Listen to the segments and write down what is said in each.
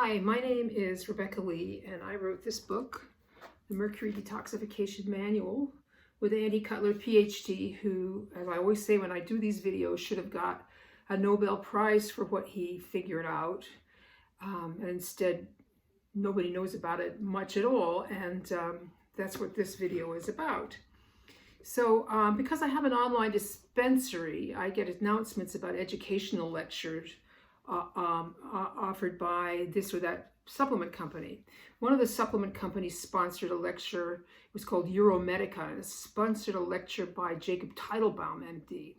Hi, my name is Rebecca Lee, and I wrote this book, The Mercury Detoxification Manual, with Andy Cutler, PhD, who, as I always say when I do these videos, should have got a Nobel Prize for what he figured out. And instead, nobody knows about it much at all, and that's what this video is about. So because I have an online dispensary, I get announcements about educational lectures offered by this or that supplement company. One of the supplement companies sponsored a lecture. It was called Euromedica, and it sponsored a lecture by Jacob Teitelbaum, MD.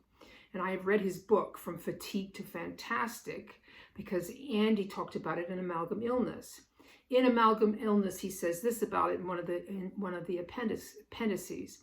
And I have read his book, From Fatigue to Fantastic, because Andy talked about it in amalgam illness. In amalgam illness, he says this about it in one of the appendices.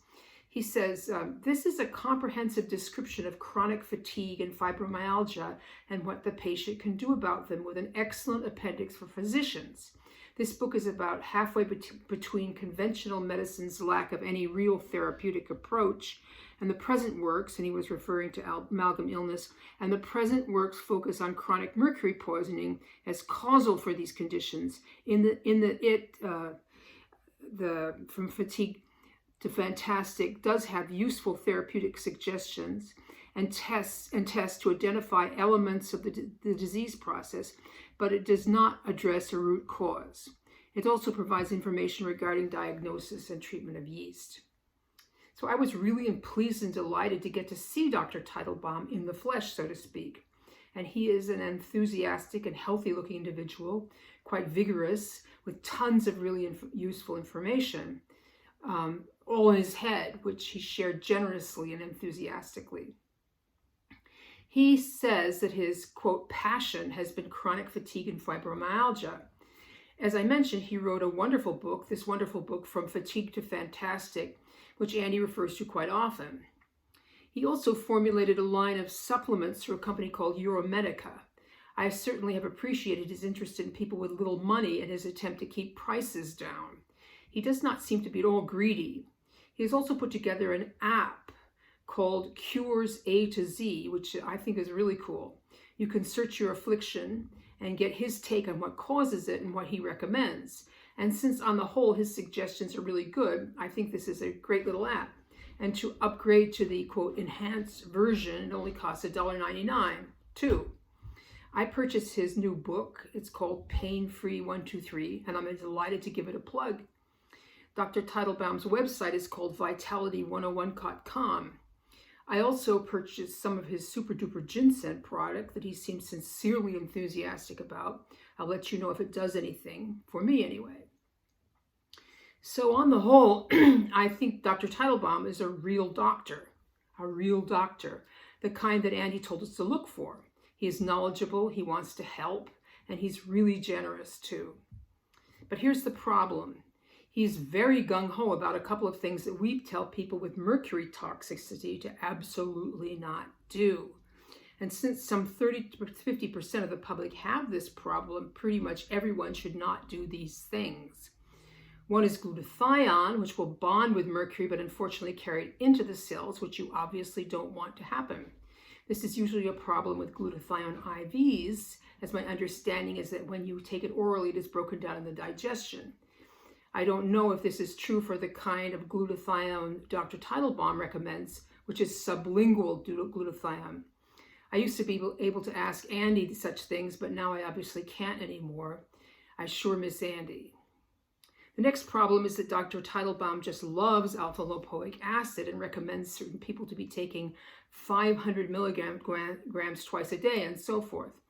He says, this is a comprehensive description of chronic fatigue and fibromyalgia and what the patient can do about them, with an excellent appendix for physicians. This book is about halfway between conventional medicine's lack of any real therapeutic approach and the present works, and he was referring to amalgam illness, and the present works focus on chronic mercury poisoning as causal for these conditions. From Fatigue to Fantastic does have useful therapeutic suggestions and tests to identify elements of the disease process, but it does not address a root cause. It also provides information regarding diagnosis and treatment of yeast. So I was really pleased and delighted to get to see Dr. Teitelbaum in the flesh, so to speak. And he is an enthusiastic and healthy-looking individual, quite vigorous, with tons of really useful information. All in his head, which he shared generously and enthusiastically. He says that his, quote, passion has been chronic fatigue and fibromyalgia. As I mentioned, he wrote this wonderful book, From Fatigue to Fantastic, which Andy refers to quite often. He also formulated a line of supplements through a company called Euromedica. I certainly have appreciated his interest in people with little money and his attempt to keep prices down. He does not seem to be at all greedy. He has also put together an app called Cures A to Z, which I think is really cool. You can search your affliction and get his take on what causes it and what he recommends. And since on the whole his suggestions are really good, I think this is a great little app. And to upgrade to the, quote, enhanced version, it only costs $1.99 too. I purchased his new book. It's called Pain Free 123, and I'm delighted to give it a plug. Dr. Teitelbaum's website is called vitality101.com. I also purchased some of his super duper ginseng product that he seems sincerely enthusiastic about. I'll let you know if it does anything, for me anyway. So on the whole, I think Dr. Teitelbaum is a real doctor, the kind that Andy told us to look for. He is knowledgeable, he wants to help, and he's really generous too. But here's the problem. He's very gung-ho about a couple of things that we tell people with mercury toxicity to absolutely not do. And since some 30 to 50% of the public have this problem, pretty much everyone should not do these things. One is glutathione, which will bond with mercury but unfortunately carry it into the cells, which you obviously don't want to happen. This is usually a problem with glutathione IVs, as my understanding is that when you take it orally, it is broken down in the digestion. I don't know if this is true for the kind of glutathione Dr. Teitelbaum recommends, which is sublingual glutathione. I used to be able to ask Andy such things, but now I obviously can't anymore. I sure miss Andy. The next problem is that Dr. Teitelbaum just loves alpha-lipoic acid and recommends certain people to be taking 500 milligrams twice a day and so forth.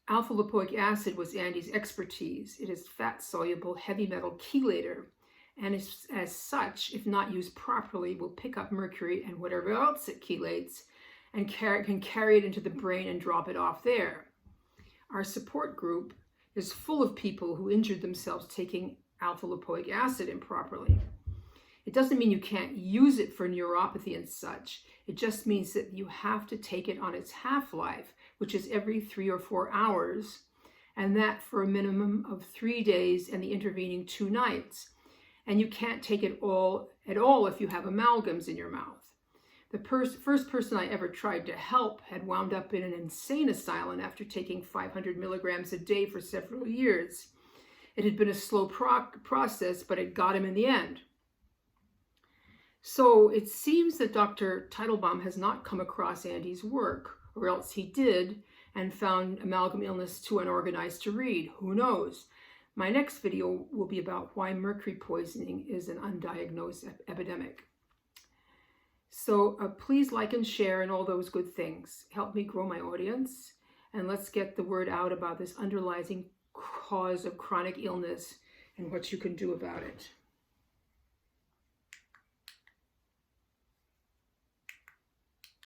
Alpha-lipoic acid was Andy's expertise. It is fat-soluble heavy metal chelator, and as such, if not used properly, will pick up mercury and whatever else it chelates and can carry it into the brain and drop it off there. Our support group is full of people who injured themselves taking alpha-lipoic acid improperly. It doesn't mean you can't use it for neuropathy and such. It just means that you have to take it on its half-life, which is every 3 or 4 hours, and that for a minimum of 3 days and the intervening 2 nights. And you can't take it all at all if you have amalgams in your mouth. The first person I ever tried to help had wound up in an insane asylum after taking 500 milligrams a day for several years. It had been a slow process, but it got him in the end. So it seems that Dr. Teitelbaum has not come across Andy's work, or else he did, and found amalgam illness too unorganized to read. Who knows? My next video will be about why mercury poisoning is an undiagnosed epidemic. So please like and share and all those good things. Help me grow my audience, and let's get the word out about this underlying cause of chronic illness and what you can do about it.